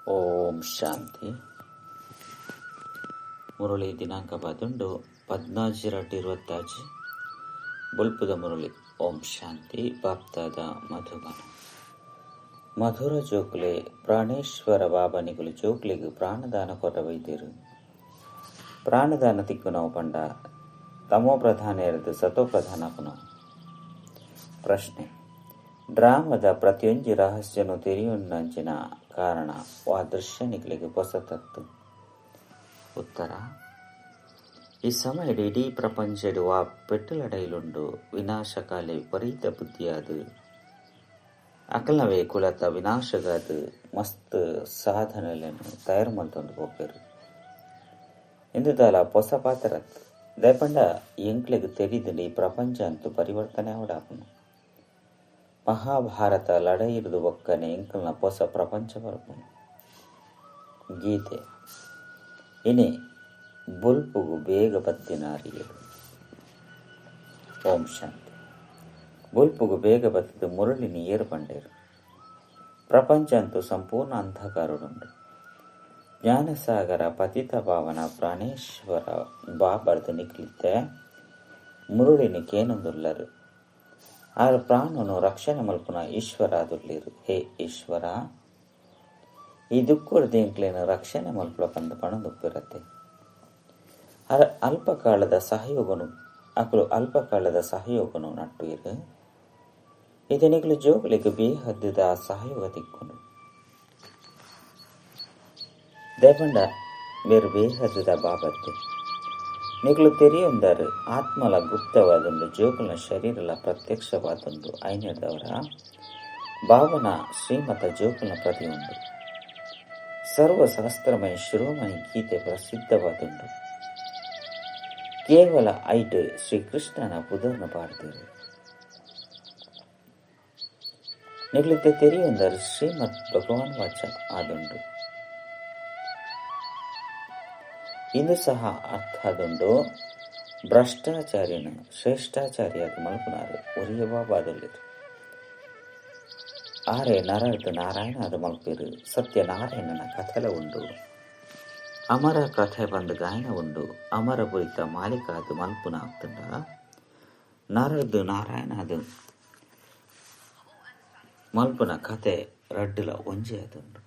ಓಂ ಶಾಂತಿ. ಮುರಳಿ ದಿನಾಂಕ 11/17/20 ಬುಲ್ಪುದ ಮುರಳಿ. ಓಂ ಶಾಂತಿ. ಬಾಪ್ತಾದ ಮಧುಬನ ಮಧುರ ಜೋಕ್ಲೆ ಪ್ರಾಣೇಶ್ವರ ಬಾಬನಿಗಳು ಜೋಕ್ಲಿಗೆ ಪ್ರಾಣದಾನ ಕೊರವೈದ್ಯರು. ಪ್ರಾಣದಾನ ತಿಕ್ಕುನವು ಪಂಡ ತಮೋ ಪ್ರಧಾನ ಇರದು ಸತೋ ಪ್ರಧಾನ ಪುನಃ. ಪ್ರಶ್ನೆ: ಡ್ರಾಮದ ಪ್ರತಿಯೊಂದು ರಹಸ್ಯನು ತೆರೆಯುವಂಚಿನ ಕಾರಣ ಆ ದೃಶ್ಯ ನಿಗಲಿಗೆ ಹೊಸತತ್ತು. ಉತ್ತರ: ಈ ಸಮಯದ ಇಡೀ ಪ್ರಪಂಚದ ಆ ಪೆಟ್ಟಲಡೈಲುಂಡು ವಿನಾಶಕಾಲೆ ವಿಪರೀತ ಬುದ್ಧಿಯಾದು ಅಕಲ್ನವೇ ಕುಲತ ವಿನಾಶಗಾದು ಮಸ್ತ್ ಸಾಧನೆಯನ್ನು ತಯಾರು ಮಲ್ತೊಂದು ಹೋಗ್ಬೇರು ಇಂದುದಾಲ ಹೊಸ ಪಾತ್ರತ್ತು ದಯಪಂಡ ಎಂಕ್ಲೆಗೆ ತೆರಿದಲ್ಲಿ ಈ ಪ್ರಪಂಚ ಅಂತೂ ಪರಿವರ್ತನೆ ಅವಡಾಪನು. ಮಹಾಭಾರತ ಲಡೈರದು ಒಕ್ಕನೆ ಎಂಕಲ್ನ ಹೊಸ ಪ್ರಪಂಚ ಬರ್ಪನು. ಗೀತೆ ಇನಿ ಬುಲ್ಪುಗು ಬೇಗ ಬತ್ತಿನ ಅರಿಯದು. ಓಂ ಶಾಂತಿ. ಬುಲ್ಪುಗು ಬೇಗ ಬತ್ತಿದ್ದು ಮುರಳಿನಿ ಏರು ಪಂಡೇರು. ಪ್ರಪಂಚ ಅಂತೂ ಸಂಪೂರ್ಣ ಅಂಧಕಾರಡುಂಡು. ಜ್ಞಾನಸಾಗರ ಪತಿತ ಭಾವನ ಪ್ರಾಣೇಶ್ವರ ಬಾಬರ್ದು ನಿಕ್ಲಿತ್ತೆ ಮುರುಳಿನಿ ಕೇನೊಂದುಲ್ಲರು. ಆರು ಪ್ರಾಣನು ರಕ್ಷಣೆ ಮಲ್ಪುನ ಈಶ್ವರ ಅದುರ್ಲಿರು. ಹೇ ಈಶ್ವರ, ಈ ದುಃಖದ ಎಂಕ್ಲೇನು ರಕ್ಷಣೆ ಮಲ್ಪುಳ ಕಂದ ಪಣದುಪ್ಪಿರತ್ತೆ. ಅಲ್ಪಕಾಲದ ಸಹಯೋಗನು ನಟ್ಟು ಇರು. ಇದನಿಗಳು ಜೋಗಲಿಗೆ ಬೇಹದ್ದದ ಸಹಯೋಗ ತಿಕ್ಕೊಂಡು ದೇಪಂಡ ಬೇರು ಬೇಹದ್ದದ ಬಾಬತ್ತೆ ನಿಗಳು ತೆರೆಯೊಂದರು ಆತ್ಮಲ ಗುಪ್ತವಾದೊಂದು ಜೋಗಲ್ನ ಶರೀರಲ ಪ್ರತ್ಯಕ್ಷವಾದೊಂದು ಐನ್ಯದವರ ಭಾವನ ಶ್ರೀಮತ ಜೋಗಲ್ನ ಪ್ರತಿಯೊಂದು ಸರ್ವಶಾಸ್ತ್ರಮಯ ಶಿರೋಮಣಿ ಗೀತೆ ಪ್ರಸಿದ್ಧವಾದುಂಡು. ಕೇವಲ ಐಟ್ ಶ್ರೀಕೃಷ್ಣನ ಪುದರ್ನ ಪಾಡ್ತೀರು. ನಿಗಳಿದ್ದ ತೆರೆಯೊಂದರು ಶ್ರೀಮದ್ ಭಗವಾನ್ ವಾಚ ಆದುಂಡು. ಇಂದು ಸಹ ಅರ್ಥ ಆದುಂಡು. ಭ್ರಷ್ಟಾಚಾರ್ಯನ ಶ್ರೇಷ್ಠಾಚಾರ್ಯಾದ ಮಲ್ಪುನಾರು ಒರಿಯಬಾಬಾದಲ್ಲಿರು. ಆರೆ ನರರ್ದು ನಾರಾಯಣಾದ ಮಲ್ಪಿರು. ಸತ್ಯನಾರಾಯಣನ ಕಥೆಲ ಉಂಡು. ಅಮರ ಕಥೆ ಬಂದು ಗಾಯನ ಉಂಡು. ಅಮರ ಪುರಿತ ಮಾಲಿಕಾದ ಮಲ್ಪುನ ಆಗ್ತಂಡ ನರರ್ದು ನಾರಾಯಣಾದ ಮಲ್ಪುನ ಕಥೆ ರಡ್ಡುಲ ಒಂಜೆ ಆದುಂಡು.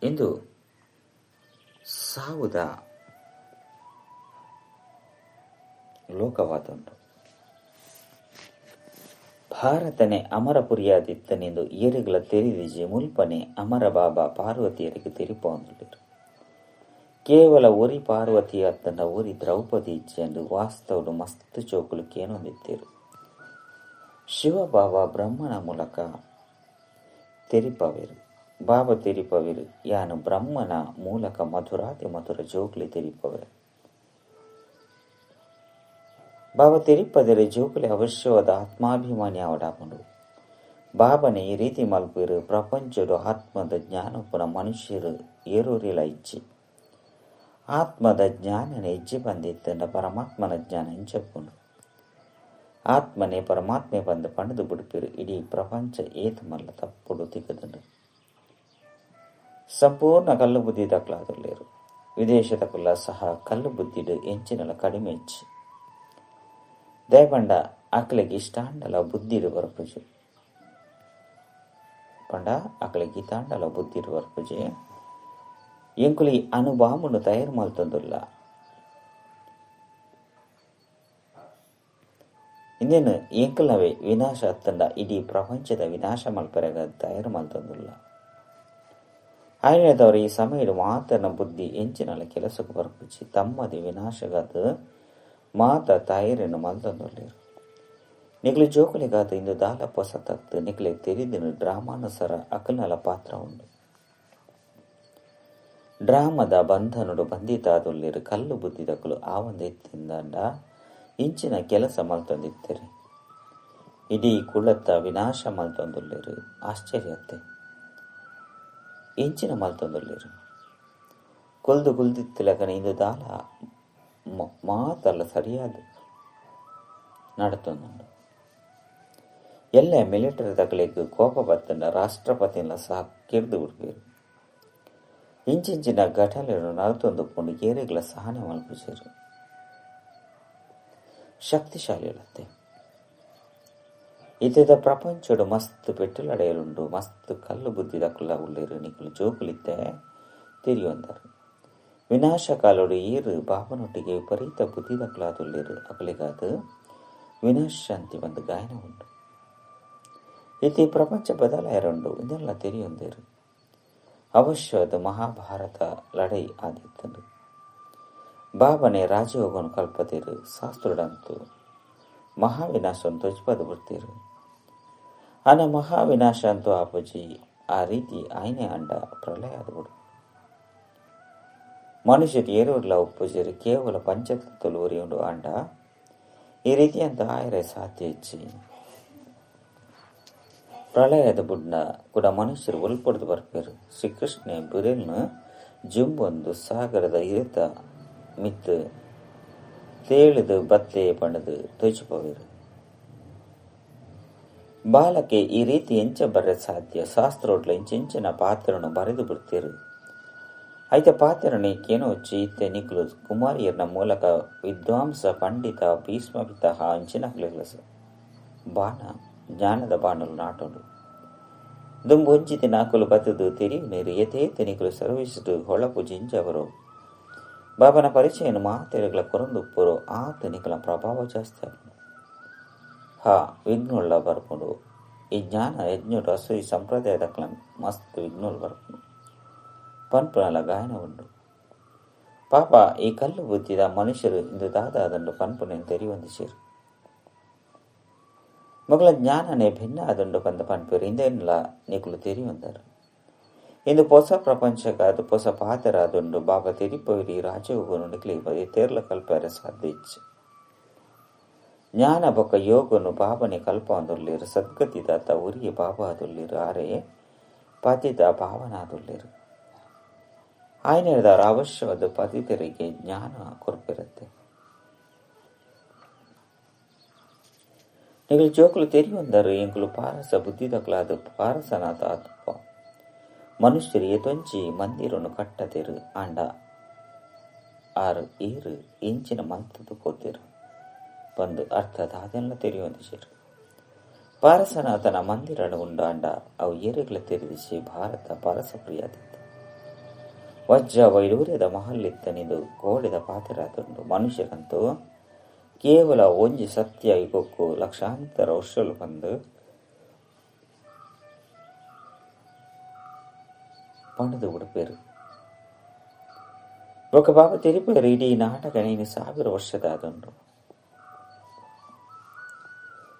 ಇಂದು ಸಾವುದ ಲೋಕವಾದುಂಡು. ಭಾರತನೆ ಅಮರಪುರಿಯಾದಿತ್ತನೆಂದು ಏರುಗಳ ತೆರಿದಿಜೆ ಮುಲ್ಪನೆ ಅಮರ ಬಾಬಾ ಪಾರ್ವತಿಯರಿಗೆ ತೆರಿಪೊಂದುಳಿರು. ಕೇವಲ ಒರಿ ಪಾರ್ವತಿಯ ತನ್ನ ಒರಿ ದ್ರೌಪದಿ ಇಜ್ಜೆಂದು ವಾಸ್ತವಡು ಮಸ್ತ್ ಚೋಕುಲು ಕೇನೊಂದಿತ್ತೇರು. ಶಿವಬಾಬಾ ಬ್ರಹ್ಮನ ಮೂಲಕ ತೆರಿಪವೇರು. ಬಾಬಾ ತೆರಿಪವಿರು ಯಾನು ಬ್ರಹ್ಮನ ಮೂಲಕ ಮಧುರಾತಿ ಮಧುರ ಜೋಕ್ಲಿ ತೆರಿಪವೆ. ಬಾಬಾ ತೆರಿಪದರೆ ಜೋಕ್ಲಿ ಅವಶ್ಯವಾದ ಆತ್ಮಾಭಿಮಾನಿ ಅವಡಾಪುಂಡು. ಬಾಬನೆ ಈ ರೀತಿ ಮಲ್ಪಿರು. ಪ್ರಪಂಚದ ಆತ್ಮದ ಜ್ಞಾನಪುನ ಮನುಷ್ಯರು ಏರೂರಿಲ ಇಜ್ಜಿ ಆತ್ಮದ ಜ್ಞಾನನ ಇಜ್ಜಿ ಬಂದಿತ್ತಂಡ ಪರಮಾತ್ಮನ ಜ್ಞಾನ ಇಂಚಪ್ಪುಂಡು. ಆತ್ಮನೆ ಪರಮಾತ್ಮೆ ಬಂದು ಪಣದು ಬಿಡುಪಿರು. ಇಡೀ ಪ್ರಪಂಚ ಏತ ಮಲ್ಲ ತಪ್ಪುಡು ತಿಕ್ಕದುಂಡು. ಸಂಪೂರ್ಣ ಕಲ್ಲು ಬುದ್ಧಿ ದಕ್ಲಾದುಲ್ಲೇರು. ವಿದೇಶದಕುಲ್ಲ ಸಹ ಕಲ್ಲು ಬುದ್ಧಿಡು ಎಂಚಿನಲ ಕಡಿಮೆ ಇಚ್ಚಿ ದಯಪಂಡ ಅಕ್ಲೆಗೆ ಇಷ್ಟಾಂಡಲ ಬುದ್ಧಿಡು ಬರ್ಪುಜೆ ಪಂಡ ಅಕ್ಲೆಗೆ ಇತಾಂಡಲ ಬುದ್ಧಿಡು ಬರ್ಪುಜೆ ಎಂಕುಲಿ ಅನುಭಾವನು ತಯಾರು ಮಲ್ತೊಂದುಲ್ಲ. ಇನ್ನೇನು ಎಂಕಲ್ನವೇ ವಿನಾಶ ಹತ್ತಂಡ ಇಡೀ ಪ್ರಪಂಚದ ವಿನಾಶ ಮಲ್ಪರೆಗ ತಯಾರು ಮಲ್ತೊಂದುಲ್ಲ. ಆಯ್ನದವರು ಈ ಸಮಯದ ಮಾತನ ಬುದ್ಧಿ ಎಂಚಿನಲ ಕೆಲಸಕ್ಕೆ ಬರ್ಪುಜಿ ತಮ್ಮದೇ ವಿನಾಶಗಾದ ಮಾತ ತಾಯಿರನ್ನು ಮಲ್ತೊಂದುಲ್ಲೇರು. ನಿಗ್ಲು ಜೋಕುಲಿಗಾದ ಇಂದು ದಾಲ ಹೊಸತತ್ತು ನಿಗ್ಲೆ ತೆರಿದಿನ ಡ್ರಾಮಾನುಸಾರ ಅಕಲ್ನಲ ಪಾತ್ರ ಉಂಡು. ಡ್ರಾಮದ ಬಂಧನುಡು ಬಂಧಿತಾದುಲ್ಲೇರು. ಕಲ್ಲು ಬುದ್ಧಿದಕಲು ಆವಂದೆತ್ತಿಂದಂಡ ಇಂಚಿನ ಕೆಲಸ ಮಲ್ತೊಂದಿತ್ತೇರಿ. ಇಡೀ ಕುಳತ್ತ ವಿನಾಶ ಮಲ್ತೊಂದುಲ್ಲೇರು. ಆಶ್ಚರ್ಯತ್ತೆ ಇಂಚಿನ ಮಲ್ತೊಂದುಲ್ಲೇರು. ಕುಲ್ದಿತ್ತಿಲಕನ ಇಂದು ದಾಲ ಮಾತಲ್ಲ ಸರಿಯಾದ ನಡತೊಂದುಂಡು. ಎಲ್ಲ ಮಿಲಿಟರಿ ತಗಲಿಗೆ ಕೋಪ ಬತ್ತಂಡ ರಾಷ್ಟ್ರಪತಿನ ಸಹ ಕಿರ್ದು ಬಿಡ್ಬೇರು. ಇಂಚಿಂಚಿನ ಘಟನೆಯನ್ನು ನರತೊಂದುಕೊಂಡು ಏರಿಗಳ ಸಹನೆ ಮಲ್ಪಿಸಿರು. ಶಕ್ತಿಶಾಲಿ ಅಲ್ಲತ್ತೆ. ಇದ್ದ ಪ್ರಪಂಚಡು ಮಸ್ತ್ ಪೆಟ್ಟುಲಡೆಯಲುಂಡು, ಮಸ್ತ್ ಕಲ್ಲು ಬುದ್ಧಿದ ಕುಲ್ಲ ಉಳ್ಳೇರು ನಿಕಲು ಜೋಕುಲಿತ್ತೆ ತಿರಿಯೊಂದರು. ವಿನಾಶಕಾಲೋಡು ಈರು ಬಾಬನೊಟ್ಟಿಗೆ ವಿಪರೀತ ಬುದ್ಧಿದ ಕುಲಾದುಳ್ಳೇರು. ಅಕಲಿಗಾದ ವಿನಾಶಾಂತಿ ಒಂದು ಗಾಯನ ಉಂಟು. ಇತಿ ಪ್ರಪಂಚ ಬದಲಾಯರುಂಡು ಇದೆಲ್ಲ ತೆರಿಯೊಂದೇರು. ಅವಶ್ಯ ಅದು ಮಹಾಭಾರತ ಲಡೈ ಆದಿತ್ತಂಡು. ಬಾಬನೆ ರಾಜಯೋಗನು ಕಲ್ಪತೇರು. ಶಾಸ್ತ್ರುಡಂತೂ ಮಹಾವಿನಾಶವನ್ನು ತೊಜ್ಪದು ಬಿಡ್ತೀರು. ಅನ ಮಹಾವಿನಾಶ ಅಂತೂ ಆಪುಜಿ ಆ ರೀತಿ ಆಯ್ನೆ ಅಂಡ ಪ್ರಳಯ ಆದ್ಬಿಡು. ಮನುಷ್ಯರು ಏರುವುಲ್ಲ ಉಪ್ಪುಜರು ಕೇವಲ ಪಂಚತತ್ವಲು ಒರಿಯುಂಡು ಅಂಡ ಈ ರೀತಿ ಅಂತ ಆಯ್ರೆ ಸಾಧ್ಯ ಹೆಚ್ಚಿ ಪ್ರಳಯದ ಬುಡ್ನ ಕೂಡ ಮನುಷ್ಯರು ಒಲ್ಪಡ್ದು ಬರ್ಪೇರು. ಶ್ರೀಕೃಷ್ಣ ಬುರೆಲ್ನ ಜುಂಬೊಂದು ಸಾಗರದ ಇರುತ್ತ ಮಿತ್ತು ತೇಳಿದು ಬತ್ತೆ ಪಣದು ತೊಯ್ಚಿಪೋವೇರು. ಬಾಲಕ್ಕೆ ಈ ರೀತಿ ಎಂಚ ಬರ್ರೆ ಸಾಧ್ಯ. ಶಾಸ್ತ್ರೋಟ್ಲ ಇಂಚಿನ ಪಾತ್ರನು ಬರೆದು ಬಿಡ್ತೀರು. ಐತೆ ಪಾತ್ರನೇ ಕೇನೋ ಚೀತೆ ನಿಕ್ಲು ಕುಮಾರಿಯರ್ನ ಮೂಲಕ ವಿದ್ವಾಂಸ ಪಂಡಿತ ಭೀಷ್ಮಪಿತ ಅಂಚಿನ ಬಾಣ ಜ್ಞಾನದ ಬಾಣಲು ನಾಟೋಡು ದುಂಬೊಂಚಿತಿ ನಾಕುಲು ಬತ್ತದು ತೆರಿವು ನೀರು ಯಥೇತ ನಿಕಲು ಸರ್ವಿಸಿದು ಹೊಳಪು ಜಿಂಜವರು ಬಾಬನ ಪರಿಚಯನು ಮಾತೆರೆಗಳ ಕೊರಂದುಪ್ಪರು ಆತ ನಿಕಲ ಪ್ರಭಾವ ಜಾಸ್ತಿ ಆಪುಂಡು. ವಿಘ್ನುಳ್ಳ ಬರ್ಪುಂಡು. ಈ ಜ್ಞಾನ ಯಜ್ಞುಡು ಅಸೂಯಿ ಸಂಪ್ರದಾಯದ ಮಸ್ತ್ ವಿಘ್ನುಳು ಬರ್ಪುಂಡು. ಪನ್ಪುನಲ ಗಾಯನ ಉಂಡು. ಪಾಪ ಈ ಕಲ್ಲು ಬುದ್ಧಿದ ಮನುಷ್ಯರು ಇಂದು ದಾದಾದಂಡು ಪನ್ಪುನೆಯನ್ನು ತೆರಿಯೊಂದಿಸಿರು. ಮಗಳ ಜ್ಞಾನನೇ ಭಿನ್ನ ಆದಂಡು ಬಂದ ಪನ್ಪೇರು ಇಂದೇನಿಲ್ಲ ನಿಕಲು ತೆರಿಯೊಂದರು. ಇಂದು ಹೊಸ ಪ್ರಪಂಚಕ್ಕಾದ ಹೊಸ ಪಾತರಾದುಂಡು ಬಾಬಾ ತೆರಿಪೋರಿ ರಾಜಯೋಗನು ನಿಕ್ಲಿಗೆ ತೇರ್ಲ ಕಲ್ಪಾರೆ ಸಾಧ್ಯ ಇಚ್ಚು. ಜ್ಞಾನ ಬೊಕ್ಕ ಯೋಗನು ಬಾಬನೆ ಕಲ್ಪ ಅಂದುಳ್ಳೇರು. ಸದ್ಗತಿದಾತ ಉರಿಗೆ ಬಾಬಾ ಆದುಳ್ಳೇರು. ಆರೆ ಪತಿತ ಭಾವನಾದುಳ್ಳೇರು. ಆಯ್ನೆದಾರ ಅವಶ್ಯವಾದ ಪತಿತರಿಗೆ ಜ್ಞಾನ ಕೊರಪಿರುತ್ತೆ. ನಿಗಳು ಜೋಕುಲು ತೆರಿಯೊಂದರು ಎಂಕುಲು ಪಾರಸ ಬುದ್ಧಿದಕ್ಲಾದ ಪಾರಸನಾಥ ಆತಪ್ಪ ಮನುಷ್ಯರು ಎತೊಂಚಿ ಮಂದಿರನು ಕಟ್ಟತೆರು ಅಂಡ ಆರು ಈರು ಇಂಚಿನ ಮಂತದು ಕೋತೆರು ಬಂದು ಅರ್ಥದ ಅದೆಲ್ಲ ತೆರಿಯೊಂದಿಸಿರು. ಪಾರಸನಾಥನ ಮಂದಿರನು ಉಂಡು ಅಂಡ ಅವು ಏರಿಗಳ ತೆರೆದಿಸಿ ಭಾರತ ಪಾರಸಪ್ರಿಯಾದಿತ್ತು. ವಜ್ರ ವೈಡೂರ್ಯದ ಮಹಲ್ಲಿತ್ತನಿದು ಗೋಡೆದ ಪಾತೆರಾದುಂಡು. ಮನುಷ್ಯರಂತೂ ಕೇವಲ ಒಂಜಿ ಸತ್ಯ ಇಗೊಕ್ಕು ಲಕ್ಷಾಂತರ ವರ್ಷಲು ಬಂದು ಪಣದು ಬಿಡಪೇರು. ఒక ಬಾಬಾ ತೆರಿಪೇರು ಇಡೀ ನಾಟಕ ನೀನು 1000 ವರ್ಷದಾದುಂಡು.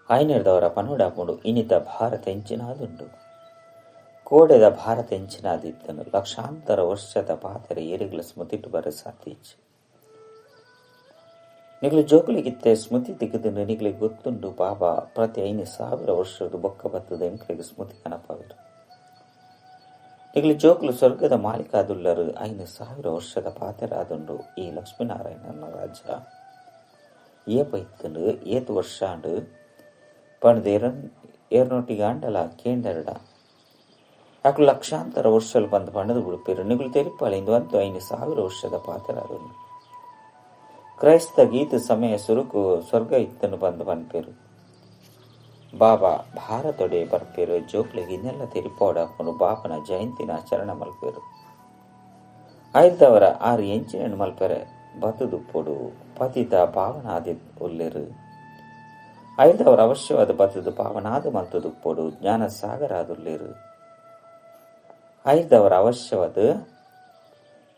ಆಯ್ನೆಡ್ದವರ ಪನುಡಾಪುಂಡು ಇನಿತ ಭಾರತ ಎಂಚಿನಾದುಂಡು. ಕೋಡೆದ ಭಾರತ ಎಂಚಿನಾದಿತ್ತನು. ಲಕ್ಷಾಂತರ ವರ್ಷದ ಪಾತೆರ ಏರಿಗಳ ಸ್ಮೃತಿಟ್ಟು ಬರ ಸಾಧ್ಯಿಚ್ಚು. ನಿಗ್ಲು ಜೋಕುಲಿಗಿತ್ತೆ ಸ್ಮೃತಿ ತೆಗೆದು ನಿಗ್ಲಿಗೆ ಗೊತ್ತುಂಡು ಬಾಬಾ ಪ್ರತಿ 5,000 ವರ್ಷದ ಬೊಕ್ಕ ಬತ್ತದ ಎಂಕ್ಲಿಗೆ ಸ್ಮೃತಿ ಕನಪವಿರು. ನಿಗ್ಲು ಜೋಕುಲು ಸ್ವರ್ಗದ ಮಾಲೀಕಾದುಳ್ಳರು 5,000 ವರ್ಷದ ಪಾತೆರಾದುಂಡು. ಈ ಲಕ್ಷ್ಮೀನಾರಾಯಣನ ರಾಜ ಏಪ ಇತ್ತಂಡು ಏತು ವರ್ಷ ಅಂಡು ಪಣದು ಏರ್ನೊಟ್ಟಿಗೆ ಅಂಡಲ ಕೇಂದರಡ ಅಕ್ಲು ಲಕ್ಷಾಂತರ ವರ್ಷಲು ಬಂದು ಪಣದು ಬಿಡುಪೇರು. ನಿಗ್ಲು ತೆರಿಪಾಳಿ ಇಂದು ಅಂತೂ 5,000 ವರ್ಷದ ಪಾತೆರಾದುಂಡು. ಕ್ರೈಸ್ತ ಗೀತ ಸಮಯ ಸುರುಕು ಸ್ವರ್ಗ ಇತ್ತನ್ನು ಬಂದು ಪನ್ಪೇರು. ಬಾಬಾ ಭಾರತೊಡೆ ಬರ್ಪೇರು. ಜೋಕ್ಲಿಗೆ ಇನ್ನೆಲ್ಲ ತೆರಿಪೋಡಾಪನು ಬಾಬನ ಜಯಂತಿನ ಆಚರಣೆ ಮಲ್ಪೇರು. ಆಯ್ದವರ 6 ಎಂಚಿನ ಮಲ್ಪೆರೆ ಬತ್ತದುಪ್ಪೊಡು ಪತಿತ ಭಾವನಾದಿ ಉಲ್ಲೇರು. ಆಯ್ದವರ ಅವಶ್ಯವಾದ ಬತ್ತದು ಭಾವನಾದ ಮಲ್ತದುಪ್ಪೊಡು ಜ್ಞಾನ ಸಾಗರ ಆದುಲ್ಲೇರು. ಆಯ್ದವರ ಅವಶ್ಯವಾದ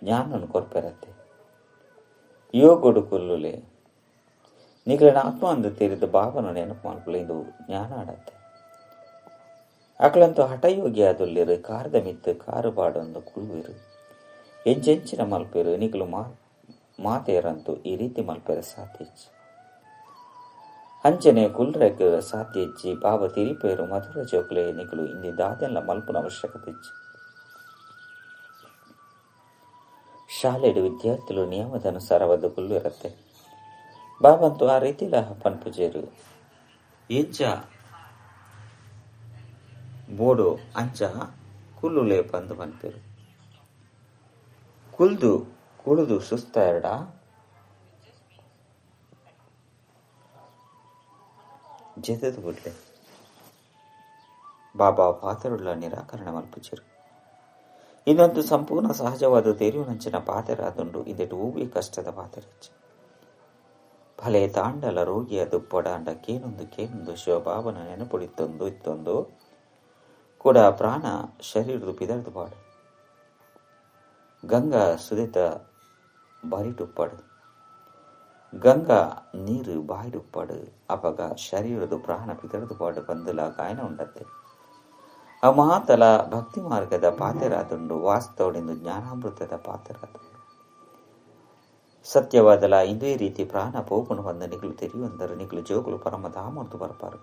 ಜ್ಞಾನನು ಕೊರ್ಪೆರತ್ತೆ. ಯೋಗೊಡು ಕೊಲ್ಲುಲೆ ನಿಗ್ಲಿನ ಆತ್ಮ ಅಂದು ತೆರೆದು ಬಾಬನ ನೆನಪು ಮಲ್ಪುಲೆ ಇಂದು ಜ್ಞಾನ ಆಡತ್ತೆ. ಅಕ್ಳಂತೂ ಹಠಯೋಗಿ ಆದುಲ್ಲೇರು. ಕಾರದ ಮಿತ್ತು ಕಾರು ಬಾಡೊಂದು ಕುಳುವಿರು ಎಂಚೆಂಚಿನ ಮಲ್ಪೇರು. ನಿಗ್ಲು ಮಾತೆಯರಂತೂ ಈ ರೀತಿ ಮಲ್ಪೆರೆ ಸಾಧ್ಯಚ್ಚು. ಅಂಚನೆ ಕುಲ್ರೆಗ್ ಸಾಧ್ಯಚ್ಚಿ ಬಾಬಾ ತಿರಿಪೇರು ಮಧುರ ಜೋಕ್ಲೆ ನಿಗ್ಲು ಇಂದಿ ದಾದೆಲ್ಲ ಮಲ್ಪನ ಅವಶ್ಯಕತೆ ಇಚ್ಚು. ಶಾಲೆಡು ವಿದ್ಯಾರ್ಥಿಗಳು ನಿಯಮದ ಅನುಸಾರವಾದ ಕುಲ್ವಿರತ್ತೆ. ಬಾಬಂತೂ ಆ ರೀತಿಲ ಪನ್ಪುಜೇರು ಎಂಚ ಬೋಡು ಅಂಚ ಕುಲ್ಲು ಲೇಪಂದು ಪನ್ಪೆರು. ಕುಳುದು ಸುಸ್ತ ಎರಡ ಜೆದದು ಬಿಡ್ಲೆ ಬಾಬಾ ಪಾತೆರುಳ್ಳ ನಿರಾಕರಣ ಮಲ್ಪುಚರು. ಇನ್ನೊಂದು ಸಂಪೂರ್ಣ ಸಹಜವಾದ ತೆರಿಯುನಂಚಿನ ಪಾತೆರಾದುಂಡು ಇದೆಟು ಹೂವಿ ಕಷ್ಟದ ಪಾತೆರಚ್ಚ ಫಲೆ ತಾಂಡಲ ರೋಗಿಯ ದುಪ್ಪಡಾಂಡ ಕೇನೊಂದು ಶಿವಬಾಬನ ನೆನಪುಡಿತ್ತೊಂದು ಇತ್ತೊಂದು ಕೂಡ ಪ್ರಾಣ ಶರೀರದು ಪಿದರ್ದು ಪಾಡು ಗಂಗಾ ಸುದಿತ ಬರಿಟುಪ್ಪಡು ಗಂಗಾ ನೀರು ಬಾಯಿಡುಪ್ಪಡು ಅಪಗ ಶರೀರದು ಪ್ರಾಣ ಪಿದರ್ದು ಪಾಡು ಬಂದುಲ ಗಾಯನ ಉಂಡತ್ತೆ. ಆ ಮಹಾತಲ ಭಕ್ತಿ ಮಾರ್ಗದ ಪಾತೆರಾದುಂಡು ವಾಸ್ತವಡಿಂದು ಜ್ಞಾನಾಮೃತದ ಪಾತೆರಾದುಂಡು ಸತ್ಯವಾದಲ ಇದೇ ರೀತಿ ಪ್ರಾಣ ಪೋಪುನು ಬಂದ ನಿಗಳು ತೆರೆಯುವಂದರು ನಿಗಳು ಜೋಗುಲು ಪರಮಧಾಮರ್ದು ಬರ್ಪಾರು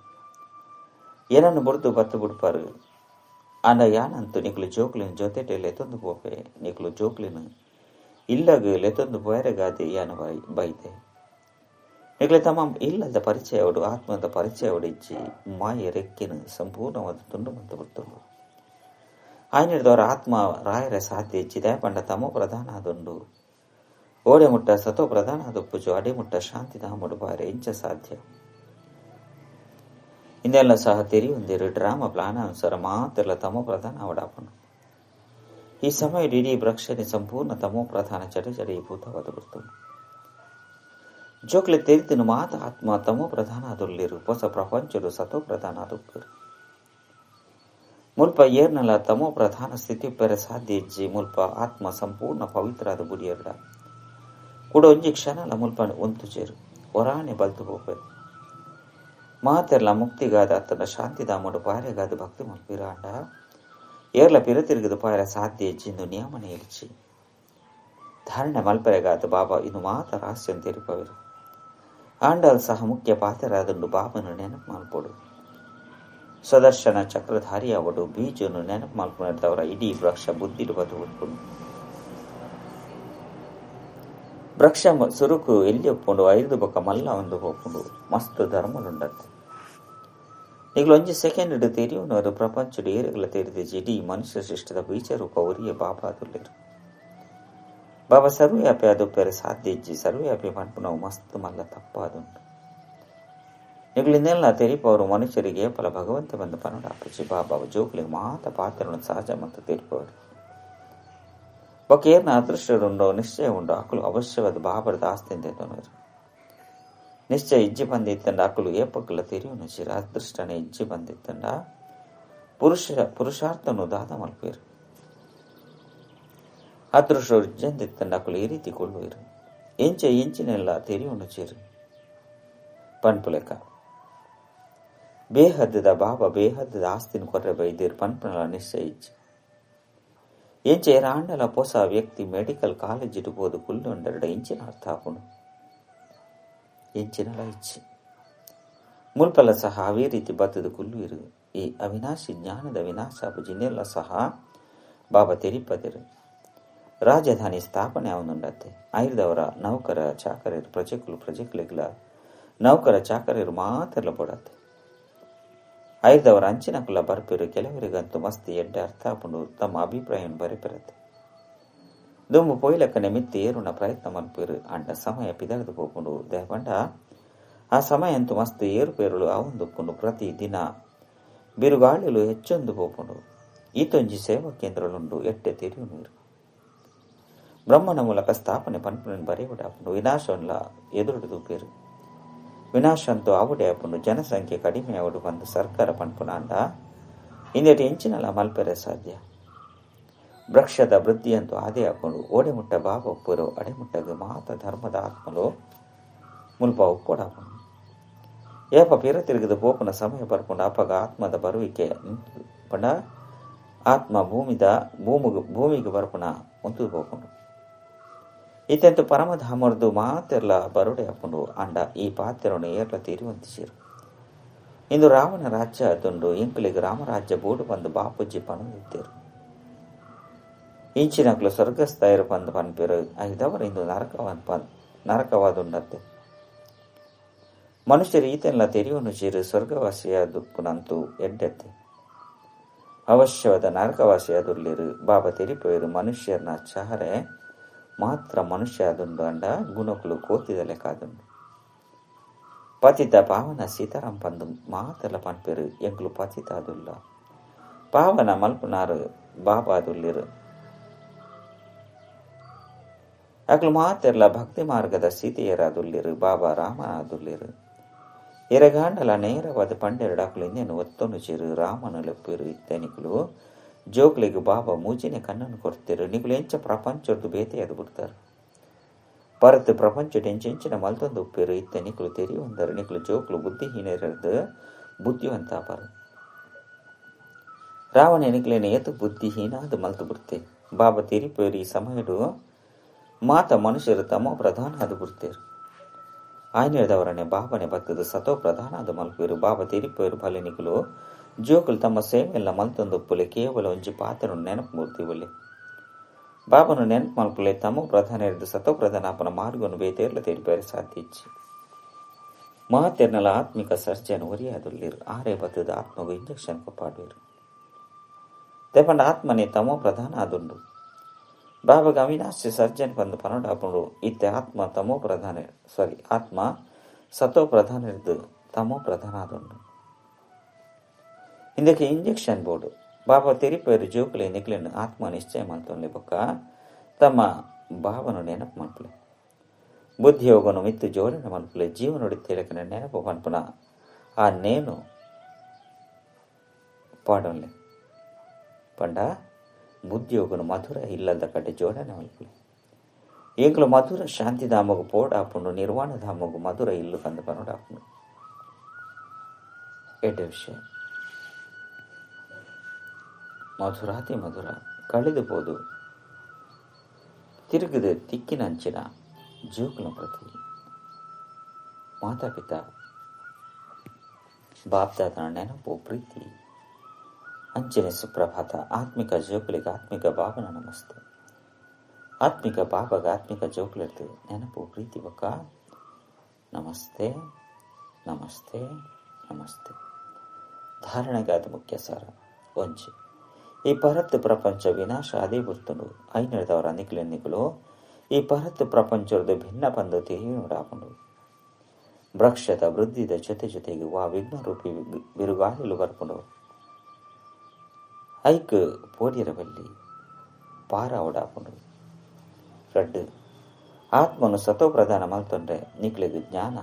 ಏನನ್ನು ಬುಡ್ದು ಬತ್ತು ಬಿಡ್ಪಾರು ಅಂಡ ಯಾನಂತೂ ನಿಗಳು ಜೋಗುಲಿನ ಜೊತೆಟೆ ಲೆತೊಂದು ಪೋಪೆ ನಿಗಳು ಜೋಗುಲಿನ ಇಲ್ಲಗ ಲೆತೊಂದು ಬೇರೆಗಾದೆ ಯಾನ ಬೈದೆ ನಿಗಳು ತಮ್ಮ ಇಲ್ಲದ ಪರಿಚಯವಡು ಆತ್ಮದ ಪರಿಚಯವಡು ಇಚ್ಚಿ ಮಾಯ ರೆಕ್ಕಿನ ಸಂಪೂರ್ಣವಾದ ತುಂಡು ಮಂತು ಬಿಡ್ತುಂಡು ಆಯ್ನಿಡ್ದವರ ಆತ್ಮ ರಾಯರ ಸಾಧ್ಯ ಇಚ್ಚಿದೆ ಪಂಡ ತಮೋ ಪ್ರಧಾನ ಆದುಂಡು ಓಡೆ ಮುಟ್ಟ ಸತೋ ಪ್ರಧಾನ ಆದುಪ್ಪುಜು ಅಡೆಮುಟ್ಟ ಶಾಂತಿಧಾಮಡು ಬಾರೆ ಇಂಚ ಸಾಧ್ಯ ಇಂದೆಲ್ಲ ಸಹ ತೆರಿಯೊಂದಿರು ಡ್ರಾಮ ಪ್ಲಾನಾನುಸಾರ ಮಾತೆಲ್ಲ ತಮೋ ಪ್ರಧಾನ ಅವಡಾಪನು ಈ ಸಮಯ ಇಡೀ ವೃಕ್ಷನೆ ಸಂಪೂರ್ಣ ತಮೋ ಪ್ರಧಾನ ಚಡೆ ಭೂತವಾದ ಬಿಡ್ತುಂಡು ಜೋಕ್ಲೆ ತೆರಿತಿನ ಮಾತ ಆತ್ಮ ತಮೋ ಪ್ರಧಾನ ಆದುಲ್ಲಿರು ಹೊಸ ಪ್ರಪಂಚಡು ಸತೋ ಪ್ರಧಾನ ಆದುಪ್ಪರು ಮುಲ್ಪ ಏರ್ನಲ ತಮೋ ಪ್ರಧಾನ ಸ್ಥಿತಿ ಪೆರ ಸಾಧ್ಯ ಇಜ್ಜಿ ಮುಲ್ಪ ಆತ್ಮ ಸಂಪೂರ್ಣ ಪವಿತ್ರಾದ ಬುಡಿಯರ್ಡ ಕೂಡ ಒಂಜಿ ಕ್ಷಣಲ ಮುಲ್ಪ ಒಂತುಚೇರು ಒರಾಣೆ ಬಲ್ತು ಹೋಪೆರು ಮಾತೆರ್ಲ ಮುಕ್ತಿಗಾದ ಅತ್ತನ ಶಾಂತಿಧಾಮಡು ಪಾರೆಗಾದ ಭಕ್ತಿ ಮಲ್ಪಿರಾಂಡ ಏರ್ಲ ಪಿರತಿರುಗದು ಪಾಯರ ಸಾಧ್ಯ ಇಜ್ಜಿಂದು ನಿಯಮನೆ ಇಳಿಚಿ ಧಾರಣೆ ಮಲ್ಪರೆಗಾದ ಬಾಬಾ ಇನ್ನು ಮಾತ ರಹಸ್ಯ ತೆರಿಪವಿರು ಆಂಡಲ್ ಸಹ ಮುಖ್ಯ ಪಾತ್ರರಾದುಂಡು ಬಾಬನು ನೆನಪು ಮಲ್ಪೊಡು ಸುದರ್ಶನ ಚಕ್ರಧಾರಿ ಅವಡು ಬೀಜನು ನೆನಪು ಮಲ್ಪುನದವರ ಇಡೀ ವೃಕ್ಷ ಬುದ್ಧಿಡು ಬದುಕೊಂಡು ವೃಕ್ಷ ಸುರುಕು ಎಲ್ಲಿ ಒಪ್ಪುಂಡು ಐದು ಬೊಕ್ಕ ಮಲ್ಲ ಒಂದು ಹೋಗ್ಕೊಂಡು ಮಸ್ತ್ ಧರ್ಮలుండತ್ತೆ ಈಗಲೂ ಒಂಜಿ ಸೆಕೆಂಡ್ ಇಡು ತೆರಿಯುವವರು ಪ್ರಪಂಚದ ಏರುಗಳ ತೆರೆದಿಜ್ಜಿ ಇಡೀ ಮನುಷ್ಯ ಶಿಷ್ಟದ ಬೀಜ ರೂಪ ಒರಿಯ ಬಾಬಾ ಅದುಲ್ಲೇರು ಬಾಬಾ ಸರ್ವವ್ಯಾಪಿ ಅದುಪ್ಪೆರೆ ಸಾಧ್ಯ ಇಜ್ಜಿ ಸರ್ವವ್ಯಾಪಿ ಪನ್ಪುನವು ಮಸ್ತ್ ಮಲ್ಲ ತಪ್ಪಾದುಂಟು ನಿಗಳಿಂದೆಲ್ಲ ತೆರಿಪವರು ಮನುಷ್ಯರಿಗೆ ಫಲ ಭಗವಂತ ಬಂದು ಪನ್ನಡಾಪಿಸಿ ಬಾಬಾ ಜೋಕ್ಲಿಗೆ ಮಾತ ಪಾತ್ರವನ್ನು ಸಹಜ ಮತ್ತು ತೆರಿಪವರು ಬೊಕ್ಕೇರ್ನ ಅದೃಷ್ಟರುಂಡೋ ನಿಶ್ಚಯ ಉಂಡು ಅಕುಲು ಅವಶ್ಯವಾದ ಬಾಬರದ ಆಸ್ತಿಂದ ಎತ್ತನವರು ನಿಶ್ಚಯ ಇಜ್ಜಿ ಬಂದಿತ್ತಂಡ ಅಕುಲು ಏಪಕ್ಕಲ ತೆರಿಯುನು ಚಿರ ಅದೃಷ್ಟನೇ ಇಜ್ಜಿ ಬಂದಿತ್ತಂಡ ಪುರುಷಾರ್ಥನು ದಾದ ಮಲ್ಪೇರು ಅದೃಷ್ಟರು ಇಜ್ಜಂದಿತ್ತಂಡ ಅಕುಲು ಈ ರೀತಿ ಕೊಳ್ಳುವರು ಎಂಚಿನೆಲ್ಲ ತೆರಿಯುನು ಚಿರು ಪನ್ಪುಲೆಕ್ಕ ಬೇಹದ್ದದ ಬಾಬಾ ಬೇಹದ್ದದ ಆಸ್ತಿನ ಕೊರ್ರೆ ಬೈದೇರು ಪನ್ಪುನಲ ನಿಶ್ಚಯ ಇಜ್ಜಿ ಎಂಚೆ ರಾಂಡಲ ಹೊಸ ವ್ಯಕ್ತಿ ಮೆಡಿಕಲ್ ಕಾಲೇಜ್ ಇಡಬಹುದು ಕುಲ್ಲೊಂಡೆರಡ ಇಂಚಿನ ಅರ್ಥ ಹಾಕೊಂಡು ಎಂಚಿನಲ ಇಚ್ಚಿ ಮುಲ್ಪಲ ಸಹ ಅವೇ ರೀತಿ ಬತ್ತದ ಕುಲ್ಲು ಇರು ಈ ಅವಿನಾಶಿ ಜ್ಞಾನದ ವಿನಾಶ ಜಿನ್ನೆಲ್ಲ ಸಹ ಬಾಬಾ ತೆರಿಪದಿರು ರಾಜಧಾನಿ ಸ್ಥಾಪನೆ ಅವನುಂಡತ್ತೆ ಐದವರ ನೌಕರ ಚಾಕರರು ಪ್ರಜೆಗಳಿಗಳ ನೌಕರ ಚಾಕರರು ಮಾತೆಲ್ಲ ಪಡತ್ತೆ ಐದವರ ಅಂಚಿನ ಕುಲ ಬರ್ಪಿರು ಕೆಲವರಿಗಂತೂ ಮಸ್ತಿ ಎಡ್ಡೆ ಅರ್ಥ ಹಾಕೊಂಡು ತಮ್ಮ ಅಭಿಪ್ರಾಯವನ್ನು ಬರೆಪಿರತ್ತೆ ದುಂಬು ಪೊಯ್ಲಕ್ಕನೆ ಮಿತ್ತಿ ಏರುಣ ಪ್ರಯತ್ನ ಮಲ್ಪಿರು ಅಂಡ ಸಮಯ ಪಿದಳದು ಹೋಗ್ಕೊಂಡು ದೇಹಪಂಡ ಆ ಸಮಯ ಅಂತೂ ಮಸ್ತ್ ಏರುಪೇರುಳು ಅವಂದುಕೊಂಡು ಪ್ರತಿ ದಿನ ಬಿರುಗಾಳಿಲು ಹೆಚ್ಚೊಂದು ಹೋಗ್ಕೊಂಡು ಈತೊಂಜಿ ಸೇವಾ ಕೇಂದ್ರಗಳುಂಡು ಎಟ್ಟೆ ತೆರಿಯು ನೀರು ಬ್ರಹ್ಮನ ಮೂಲಕ ಸ್ಥಾಪನೆ ಪನ್ಪುನ ಬರೆಯುವುದಾಪುಂಡು ವಿನಾಶವನ್ನ ಎದುರುಡು ಪೇರು ವಿನಾಶ ಅಂತೂ ಆವುಡೆ ಅಪ್ಪುಂಡು ಜನಸಂಖ್ಯೆ ಕಡಿಮೆ ಅವಡು ಬಂದು ಸರ್ಕಾರ ಪನ್ಪುನಾಂಡ ಇಂದೆಟ್ಟು ಎಂಚಿನಲ್ಲ ಮಲ್ಪೆರೆ ಸಾಧ್ಯ ವೃಕ್ಷದ ವೃದ್ಧಿಯಂತೂ ಆದೇ ಹಾಕೊಂಡು ಓಡೆ ಮುಟ್ಟ ಬಾಬಾ ಒಪ್ಪರು ಅಡೆಮುಟ್ಟಗ ಮಾತ ಧರ್ಮದ ಆತ್ಮಲು ಮುಲ್ಪ ಒಪ್ಪೋಡಾಪನು ಏಪ ಪಿರ ತಿರುಗಿದ ಪೋಪನ ಸಮಯ ಬರ್ಕೊಂಡು ಅಪ್ಪಗ ಆತ್ಮದ ಬರುವಿಕೆ ಪಂಡ ಆತ್ಮ ಭೂಮಿಗೆ ಬರ್ಪುನ ಮುಂತು ಹೋಗ್ಕೊಂಡು ಇತ್ತೆಂತು ಪರಮಧಾಮರ್ದು ಮಾತೆಲ್ಲ ಬರುಡೆ ಹಾಕೊಂಡು ಅಂಡ ಈ ಪಾತ್ರವನ್ನು ಏರ್ಲ ತೀರುವಂತಿಸಿರು ಇಂದು ರಾವಣ ರಾಜ್ಯ ಅದುಂಡು ಇಂಕಲಿಗೆ ರಾಮರಾಜ್ಯ ಬೋಡು ಬಂದು ಬಾಪುಜಿ ಪಣದಿದ್ದರು ಇಂಚಿನಕ್ಲು ಸ್ವರ್ಗಸ್ಥೈರು ಬಂದು ಪನ್ಪಿರು ಐದವರು ಇಂದು ನರಕವಾದುಂಡತ್ತೆ ಮನುಷ್ಯರು ಈತೆಲ್ಲ ತೆರಿಯುವನು ಚೀರು ಸ್ವರ್ಗವಾಸಿಯ ದುಪ್ಪುನಂತೂ ಎಡ್ಡೆತ್ತೆ ಅವಶ್ಯವಾದ ನರಕವಾಸಿ ಅದುರ್ಲಿರು ಬಾಬಾ ತೆರಿಪೋಯರು ಮನುಷ್ಯರ್ನ ಚಾರೆ ಮಾತ್ರ ಮನುಷ್ಯ ಅದುಂಡು ಅಂಡ ಗುಣಕುಲು ಕೋತಿದಲೆ ಕಾದುಂಡು ಪತಿತ ಪಾವನ ಸೀತಾರಾಮ್ ಪಂದು ಮಾತೆಲ್ಲ ಪನ್ಪೇರು ಎಂಕ್ಲು ಪತಿತ ಅದುಲ್ಲ ಪಾವನ ಮಲ್ಪುನಾರು ಬಾಬಾ ಅದುರ್ಲಿರು ಅಕ್ಲು ಮಾತೆರ್ಲ ಭಕ್ತಿ ಮಾರ್ಗದ ಸೀತೆಯರ ಅದುರ್ಲಿರು ಬಾಬಾ ರಾಮನ ಅದುರ್ಲಿರು ಎರಗಾಂಡಲ ನೇರವಾದ ಪಂಡೆರಡು ಅಕ್ಲು ಇನ್ನೇನು ಒತ್ತೊಂದು ಚಿರು ರಾಮನ ಲೆಪ್ಪಿರು ಇತ್ತೆ ನಿಕುಲು ಜೋಕ್ಲಿಗೆ ಬಾಬಾ ಮೂಜಿನ ಕಣ್ಣನ್ನು ಕೊಡ್ತಿರು ನಿಕುಲು ಎಂಚ ಪ್ರಪಂಚದ್ದು ಬೇತೆ ಅದು ಬಿಡ್ತಾರೆ ಪರತ್ ಪ್ರಪಂಚ ಎಂಚೆಂಚಿನ ಮಲ್ತೊಂದು ಉಪ್ಪಿರು ಇತ್ತೆ ನಿಕುಲು ತೆರಿಯೊಂದರು ನಿಕುಲು ಜೋಕ್ಲು ಬುದ್ಧಿಹೀನರದು ಬುದ್ಧಿವಂತ ಪರ ರಾವಣ ನಿಕಲೇನ ಏತು ಬುದ್ಧಿಹೀನ ಅದು ಮಲ್ತು ಬಿಡ್ತೆ ಬಾಬಾ ತೆರಿಪೇರು ಈ ಸಮಯಡು ಮಾತ ಮನುಷ್ಯರು ತಮ್ಮ ಪ್ರಧಾನ ಅದು ಬಿಡ್ತೇರು ಆಯ್ನೆದವರನ್ನೇ ಬಾಬನೆ ಬತ್ತದು ಸತೋ ಪ್ರಧಾನ ಅದು ಮಲ್ಪೇರು ಬಾಬಾ ತೆರಿಪೇರು ಫಲಿನಿಕಲು ಜೋಕುಲು ತಮ್ಮ ಸೇವೆಲ್ಲ ಮಲ್ತೊಂದು ಉಪ್ಪುಲೆ ಕೇವಲ ಒಂಜಿ ಪಾತ್ರನು ನೆನಪು ಮೂರ್ತಿ ಒಲ್ಲೆ ಬಾಬನು ನೆನಪು ಮಲ್ಪುಲೆ ತಮ್ಮ ಪ್ರಧಾನ ಇರಿದು ಸತೋ ಪ್ರಧಾನ ಅಪ್ಪನ ಮಾರ್ಗವನ್ನು ಬೇತೇರ್ಲ ತೆರಿಪೇರು ಸಾಧ್ಯ ಇಚ್ಚಿ ಮಹತ್ತೆರ್ನಲ ಆತ್ಮಿಕ ಸರ್ಜನ್ ಒರಿಯಾದುಲ್ಲಿರು ಆರೇ ಬತ್ತದ ಆತ್ಮಗೂ ಇಂಜೆಕ್ಷನ್ ಕೊಪ್ಪಾಡುವರು ತೆಪಂಡ ಆತ್ಮನೆ ತಮೋ ಪ್ರಧಾನ ಅದುಂಡು ಬಾಬಾಗ ಅವಿನಾಶಿ ಸರ್ಜನ್ ಬಂದು ಪನೋಡಾಪುಂಡು ಇತ್ತೆ ಆತ್ಮ ತಮೋ ಪ್ರಧಾನ ಆತ್ಮ ಸತೋ ಪ್ರಧಾನ ಇದ್ದು ತಮೋ ಪ್ರಧಾನ ಆದುಂಡು ಇಂದಕ್ಕೆ ಇಂಜೆಕ್ಷನ್ ಬೋರ್ಡು ಬಾಬಾ ತೆರಿಪೇರು ಜೋಕುಲೆ ನಿಕ್ಲೆನ್ನು ಆತ್ಮ ನಿಶ್ಚಯ ಮಲ್ತೊಂಡ್ಲೆ ಬೊಕ್ಕ ತಮ್ಮ ಬಾಬನು ನೆನಪು ಮಲ್ಪುಲೆ ಬುದ್ಧಿಯೋಗನು ಮಿತ್ತು ಜೋಡಣೆ ಮಲ್ಪುಲೆ ಜೀವನೊಡಿ ತೇಲಕನ ನೆನಪು ಪನ್ಪುನ ಆ ನೇನು ಪಾಡೊನ್ಲೆ ಪಂಡ ಬುದ್ಧಿಯೋಗನು ಮಧುರ ಇಲ್ಲದ ಕಡೆ ಜೋಡಣೆ ಮಲ್ಪುಲೆ ಈಗಲೂ ಮಧುರ ಶಾಂತಿಧಾಮಗು ಪೋಡಾಪುಂಡು ನಿರ್ವಾಣಧಾಮಗು ಮಧುರ ಇಲ್ಲು ಕಂದು ಪನೋಡಾಪುಂಡು ಎಡ್ಡೆ ವಿಷಯ ಮಧುರಾತಿ ಮಧುರ ಕಳೆದು ಹೋದು ತಿರುಗಿದ ತಿಕ್ಕಿನಂಚಿನ ಜೋಕುಲ ಪ್ರತಿ ಮಾತಾಪಿತ ಬಾಪ್ದಾದನ ನೆನಪು ಪ್ರೀತಿ ಅಂಚಿನ ಸುಪ್ರಭಾತ ಆತ್ಮಿಕ ಜೋಕುಲಿಗೆ ಆತ್ಮಿಕ ಬಾಬನ ನಮಸ್ತೆ ಆತ್ಮಿಕ ಬಾಬಾಗ ಆತ್ಮಿಕ ಜೋಕುಲಿರ್ದು ನೆನಪು ಪ್ರೀತಿ ಬೊಕ್ಕ ನಮಸ್ತೆ ನಮಸ್ತೆ ನಮಸ್ತೆ ಧಾರಣೆಗಾದ ಮುಖ್ಯ ಸಾರ ಒಂಜಿ ಈ ಪರತ್ತು ಪ್ರಪಂಚ ವಿನಾಶ ಅದೇ ಗುರ್ತುಂಡು ಐನದವರ ನಿಖಿಲು ಈ ಪರತ್ತು ಪ್ರಪಂಚದ ಭಿನ್ನ ಬಂದು ತಿರುಗಿನೋಡಾಪುಂಡು ವೃಕ್ಷದ ವೃದ್ಧಿದ ಜೊತೆಗೆ ವಾ ವಿಘ್ನ ರೂಪಿ ಬಿರುಗಾಳಿಲು ಬರ್ಪುಂಡು ಐಕ್ ಪೋಡಿರಬಲ್ಲಿ ಪಾರ ಓಡಾಪುಂಡು ರಡ್ಡು ಆತ್ಮನು ಸತೋ ಪ್ರಧಾನ ಮಲ್ತೊಂಡ್ರೆ ನಿಕ್ಲಿಗೆ ಜ್ಞಾನ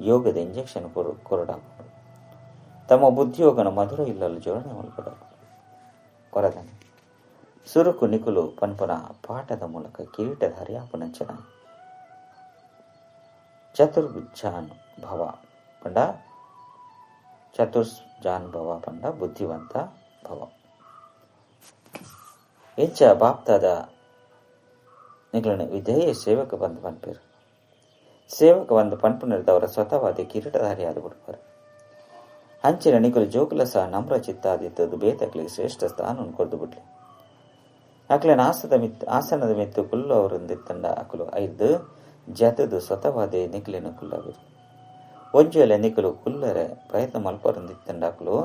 ಯೋಗದ ಇಂಜೆಕ್ಷನ್ ಕೊರಡಾಪುಂಡು ತಮ್ಮ ಬುದ್ಧಿಯೋಗನ ಮಧುರ ಇಲ್ಲಲು ಜೋಡಣೆ ಮಲ್ಪಡ ಕೊರದನೆ ಸುರುಕು ನಿಕುಲು ಪನ್ಪನ ಪಾಠದ ಮೂಲಕ ಕಿರೀಟದ ಹರಿಯಾಪುನಂಚನ ಚತುರ್ಜಾನ್ ಭವ ಪಂಡ ಚತುರ್ಜಾನ್ ಭವ ಪಂಡ ಬುದ್ಧಿವಂತ ಭವ ಹೆಚ್ಚ ಬಾಪ್ತಾದ ನಿಗಳನ್ನ ವಿಧೇಯ ಸೇವಕ ಬಂದು ಪನ್ಪೇರು ಸೇವಕ ಬಂದು ಪನ್ಪುನಿರ್ದವರ ಸ್ವತಃವಾದ ಕಿರೀಟಧಾರಿ ಆದ ಬಿಡ್ಪಾರು ಹಂಚಿನ ನಿಕಲು ಜೋಕುಲ ಸಹ ನಮ್ರ ಚಿತ್ತಾದಿತ್ತದು ಬೇತಕ್ಲಿಗೆ ಶ್ರೇಷ್ಠ ಸ್ಥಾನವನ್ನು ಕೊದ್ದು ಬಿಡ್ಲಿ ಅಕ್ಲೆನ ಆಸನದ ಮಿತ್ತು ಕುಲ್ಲು ಅವರೊಂದಿತ್ತಂಡ ಅಕಲು ಐದು ಜತದು ಸ್ವತಃವಾದೇ ನಿಖಿಲಿನ ಕುಲ್ಲವಿರು ಒಂಜುಲೆ ನಿಖಲು ಕುಲ್ಲರೆ ಪ್ರಯತ್ನ ಮಲ್ಪರೊಂದಿತ್ತಂಡ ಅಕಲು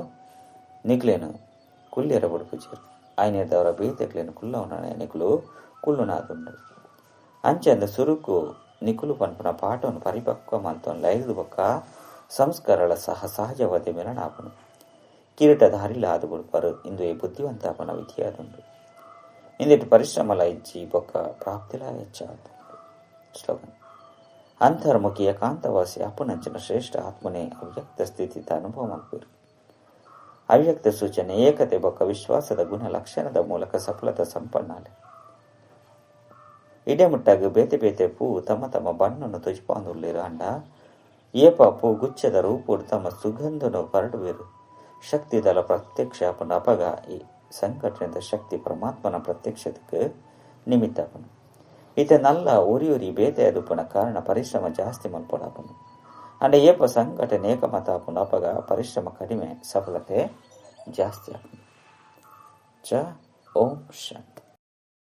ನಿಖಿಲೇನು ಕುಲ್ಲೆರ ಬುಡುಪುಜರು ಆಯ್ನೆದವರ ಬೇತಕ್ಲೇನು ಕುಲ್ಲವನ ನಿಖಲು ಕುಲ್ಲುನಾದುಂಡು ಅಂಚಂದ ಸುರುಕು ನಿಖುಲು ಪನ್ಪುನ ಪಾಠವನ್ನು ಪರಿಪಕ್ವ ಮಲ್ತೊಂದು ಲೈದು ಬೊಕ್ಕ ಸಂಸ್ಕಾರಗಳ ಸಹಜವಾದ ಮಿಲನಾಪನು ಕಿರೀಟಧಾರಿಲ ಆದು ಬುಡುಪರು ಇಂದು ಈ ಬುದ್ಧಿವಂತಾಪನ ವಿಧಿಯಾದುಂಡು ಇಂದಿಟ್ಟು ಪರಿಶ್ರಮಲ ಇಜ್ಜಿ ಬೊಕ್ಕ ಪ್ರಾಪ್ತಿಲ ಹೆಚ್ಚಾದ ಸ್ಲೋಗನ್ ಅಂತರ್ಮುಖಿ ಏಕಾಂತವಾಸಿ ಅಪ್ಪನಂಚಿನ ಶ್ರೇಷ್ಠ ಆತ್ಮನೇ ಅವ್ಯಕ್ತ ಸ್ಥಿತಿತ ಅನುಭವ ಮಲ್ಪೇರು ಅವ್ಯಕ್ತ ಸೂಚನೆ ಏಕತೆ ಬೊಕ್ಕ ವಿಶ್ವಾಸದ ಗುಣ ಲಕ್ಷಣದ ಮೂಲಕ ಸಫಲತಾ ಸಂಪನ್ನಾಲೆ ಇಡೆ ಮುಟ್ಟಾಗ ಬೇತೆ ಬೇತೆ ಪೂ ತಮ್ಮ ತಮ್ಮ ಬಣ್ಣನ್ನು ತುಜ್ಪಾಂದುರ್ಲಿರು ಅಂಡ ಏಪ ಪೂ ಗುಚ್ಛದ ರೂಪುಡು ತಮ್ಮ ಸುಗಂಧನು ಪರಡುವಿರು ಶಕ್ತಿದಲ ಪ್ರತ್ಯಕ್ಷ ಅಪ್ಪನ ಅಪಗ ಈ ಸಂಘಟನೆದ ಶಕ್ತಿ ಪರಮಾತ್ಮನ ಪ್ರತ್ಯಕ್ಷತೆಗೆ ನಿಮಿತ್ತಪನು ಈತ ನಲ್ಲ ಒರಿ ಬೇತೆ ಅದುಪನ ಕಾರಣ ಪರಿಶ್ರಮ ಜಾಸ್ತಿ ಮಲ್ಪಡಾಪನು ಅಂಡ ಏಪ ಸಂಘಟನೆ ಏಕಮತ ಅಪನ ಅಪಗ ಪರಿಶ್ರಮ ಕಡಿಮೆ ಸಫಲತೆ ಜಾಸ್ತಿ ಆಪನು ಓಂ ಶಾಂತಿ.